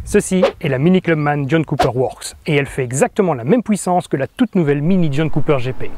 Ceci est la Mini Clubman John Cooper Works et elle fait exactement la même puissance que la toute nouvelle Mini John Cooper GP.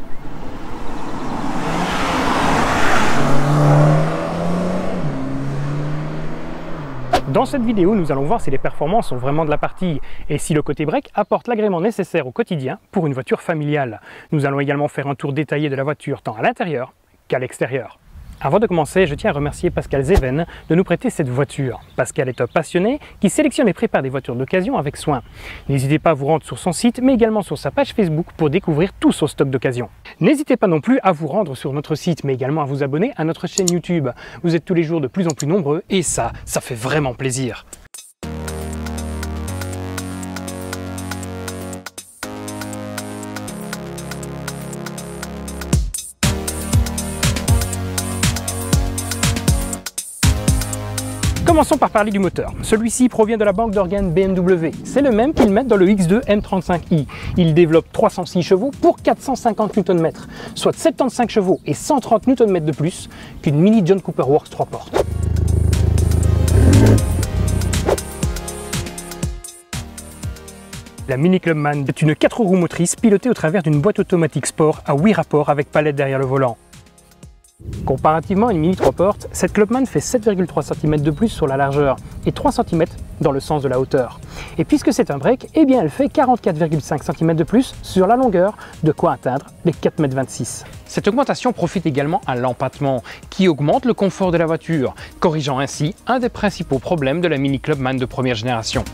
Dans cette vidéo, nous allons voir si les performances sont vraiment de la partie et si le côté break apporte l'agrément nécessaire au quotidien pour une voiture familiale. Nous allons également faire un tour détaillé de la voiture tant à l'intérieur qu'à l'extérieur. Avant de commencer, je tiens à remercier Pascal Zeven de nous prêter cette voiture. Pascal est un passionné qui sélectionne et prépare des voitures d'occasion avec soin. N'hésitez pas à vous rendre sur son site, mais également sur sa page Facebook pour découvrir tout son stock d'occasion. N'hésitez pas non plus à vous rendre sur notre site, mais également à vous abonner à notre chaîne YouTube. Vous êtes tous les jours de plus en plus nombreux et ça fait vraiment plaisir. Commençons par parler du moteur. Celui-ci provient de la banque d'organes BMW. C'est le même qu'ils mettent dans le X2 M35i. Il développe 306 chevaux pour 450 Nm, soit 75 chevaux et 130 Nm de plus qu'une Mini John Cooper Works 3 portes. La Mini Clubman est une 4 roues motrices pilotée au travers d'une boîte automatique sport à 8 rapports avec palette derrière le volant. Comparativement à une Mini 3 portes, cette Clubman fait 7,3 cm de plus sur la largeur et 3 cm dans le sens de la hauteur. Et puisque c'est un break, eh bien elle fait 44,5 cm de plus sur la longueur, de quoi atteindre les 4,26 m. Cette augmentation profite également à l'empattement, qui augmente le confort de la voiture, corrigeant ainsi un des principaux problèmes de la Mini Clubman de première génération.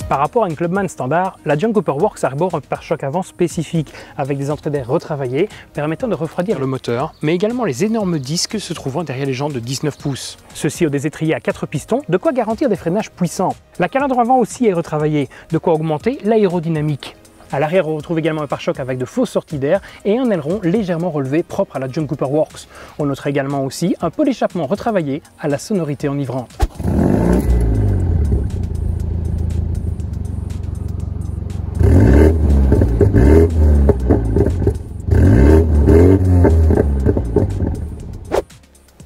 Par rapport à une Clubman standard, la John Cooper Works arbore un pare-choc avant spécifique avec des entrées d'air retravaillées permettant de refroidir le moteur, mais également les énormes disques se trouvant derrière les jantes de 19 pouces. Ceux-ci ont des étriers à 4 pistons, de quoi garantir des freinages puissants. La calandre avant aussi est retravaillée, de quoi augmenter l'aérodynamique. À l'arrière, on retrouve également un pare-choc avec de fausses sorties d'air et un aileron légèrement relevé propre à la John Cooper Works. On notera également aussi un pot d'échappement retravaillé à la sonorité enivrante.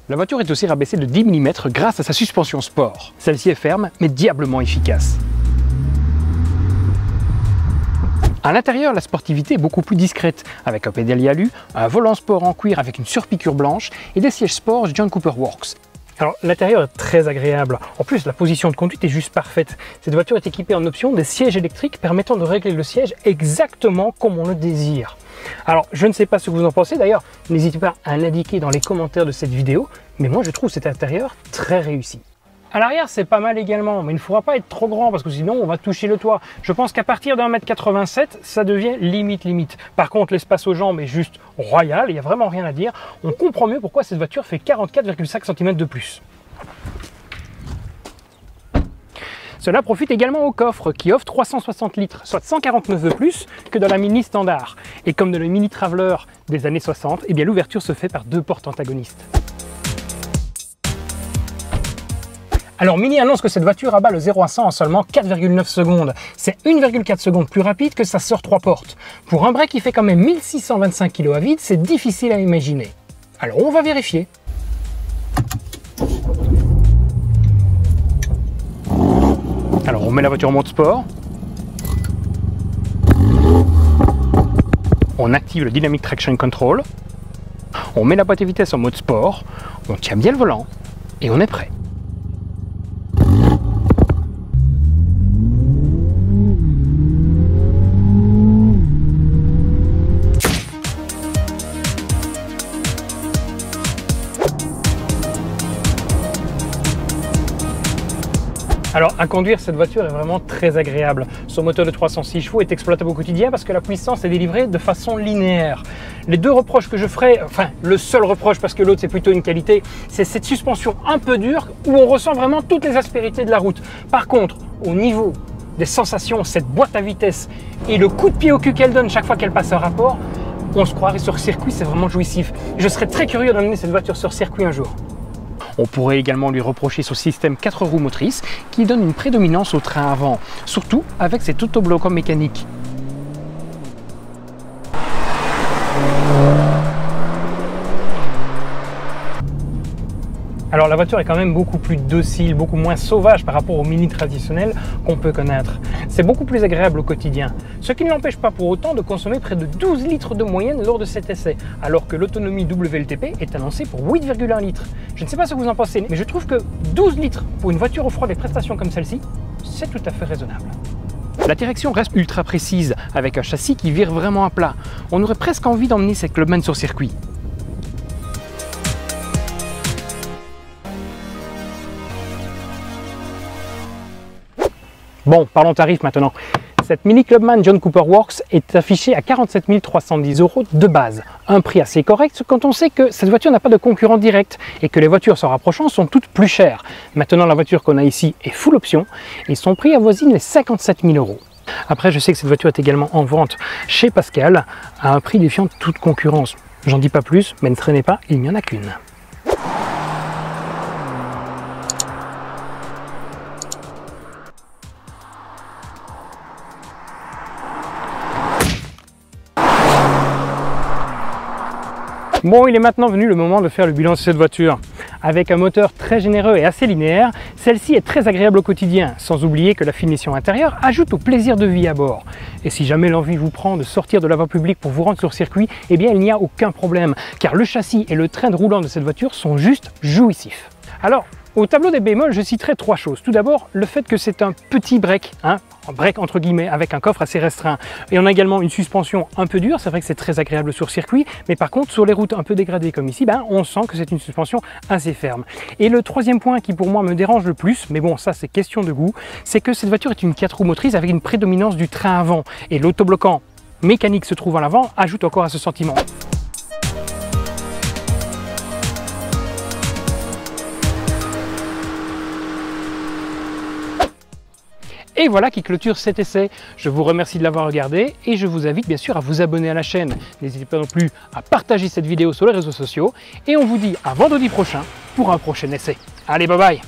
La voiture est aussi rabaissée de 10 mm grâce à sa suspension sport. Celle-ci est ferme mais diablement efficace. À l'intérieur, la sportivité est beaucoup plus discrète, avec un pédalier alu, un volant sport en cuir avec une surpiqûre blanche et des sièges sport John Cooper Works. Alors l'intérieur est très agréable, en plus la position de conduite est juste parfaite. Cette voiture est équipée en option des sièges électriques permettant de régler le siège exactement comme on le désire. Alors je ne sais pas ce que vous en pensez, d'ailleurs n'hésitez pas à l'indiquer dans les commentaires de cette vidéo, mais moi je trouve cet intérieur très réussi. À l'arrière c'est pas mal également, mais il ne faudra pas être trop grand parce que sinon on va toucher le toit. Je pense qu'à partir d'1,87 m, ça devient limite. Par contre l'espace aux jambes est juste royal, il n'y a vraiment rien à dire. On comprend mieux pourquoi cette voiture fait 44,5 cm de plus. Cela profite également au coffre qui offre 360 litres, soit 149 de plus que dans la Mini standard. Et comme dans le Mini Traveler des années 60, eh bien l'ouverture se fait par 2 portes antagonistes. Alors Mini annonce que cette voiture abat le 0 à 100 en seulement 4,9 secondes. C'est 1,4 secondes plus rapide que sa sœur 3 portes. Pour un break qui fait quand même 1625 kg à vide, c'est difficile à imaginer. Alors on va vérifier. Alors on met la voiture en mode sport. On active le Dynamic Traction Control. On met la boîte de vitesse en mode sport. On tient bien le volant et on est prêt. Alors à conduire, cette voiture est vraiment très agréable. Son moteur de 306 chevaux est exploitable au quotidien parce que la puissance est délivrée de façon linéaire. Les deux reproches que je ferai, enfin le seul reproche parce que l'autre c'est plutôt une qualité, c'est cette suspension un peu dure où on ressent vraiment toutes les aspérités de la route. Par contre, au niveau des sensations, cette boîte à vitesse et le coup de pied au cul qu'elle donne chaque fois qu'elle passe un rapport, on se croirait sur circuit, c'est vraiment jouissif. Je serais très curieux d'emmener cette voiture sur circuit un jour. On pourrait également lui reprocher son système 4 roues motrices qui donne une prédominance au train avant, surtout avec cet autobloquant mécanique. Alors la voiture est quand même beaucoup plus docile, beaucoup moins sauvage par rapport au Mini traditionnel qu'on peut connaître. C'est beaucoup plus agréable au quotidien, ce qui ne l'empêche pas pour autant de consommer près de 12 litres de moyenne lors de cet essai, alors que l'autonomie WLTP est annoncée pour 8,1 litres. Je ne sais pas ce que vous en pensez, mais je trouve que 12 litres pour une voiture offrant des prestations comme celle-ci, c'est tout à fait raisonnable. La direction reste ultra précise, avec un châssis qui vire vraiment à plat. On aurait presque envie d'emmener cette Clubman sur circuit. Bon, parlons tarif maintenant. Cette Mini Clubman John Cooper Works est affichée à 47 310 € de base. Un prix assez correct quand on sait que cette voiture n'a pas de concurrent direct et que les voitures s'en rapprochant sont toutes plus chères. Maintenant, la voiture qu'on a ici est full option et son prix avoisine les 57 000 €. Après, je sais que cette voiture est également en vente chez Pascal à un prix défiant toute concurrence. J'en dis pas plus, mais ne traînez pas, il n'y en a qu'une. Bon, il est maintenant venu le moment de faire le bilan de cette voiture. Avec un moteur très généreux et assez linéaire, celle-ci est très agréable au quotidien, sans oublier que la finition intérieure ajoute au plaisir de vie à bord. Et si jamais l'envie vous prend de sortir de la voie publique pour vous rendre sur circuit, eh bien il n'y a aucun problème, car le châssis et le train roulant de cette voiture sont juste jouissifs. Alors, au tableau des bémols, je citerai 3 choses. Tout d'abord, le fait que c'est un petit break, un break entre guillemets, avec un coffre assez restreint. Et on a également une suspension un peu dure, c'est vrai que c'est très agréable sur circuit, mais par contre sur les routes un peu dégradées comme ici, on sent que c'est une suspension assez ferme. Et le troisième point qui pour moi me dérange le plus, mais bon ça c'est question de goût, c'est que cette voiture est une 4 roues motrices avec une prédominance du train avant. Et l'autobloquant mécanique se trouve à l'avant ajoute encore à ce sentiment. Et voilà qui clôture cet essai. Je vous remercie de l'avoir regardé et je vous invite bien sûr à vous abonner à la chaîne. N'hésitez pas non plus à partager cette vidéo sur les réseaux sociaux et on vous dit à vendredi prochain pour un prochain essai. Allez, bye bye!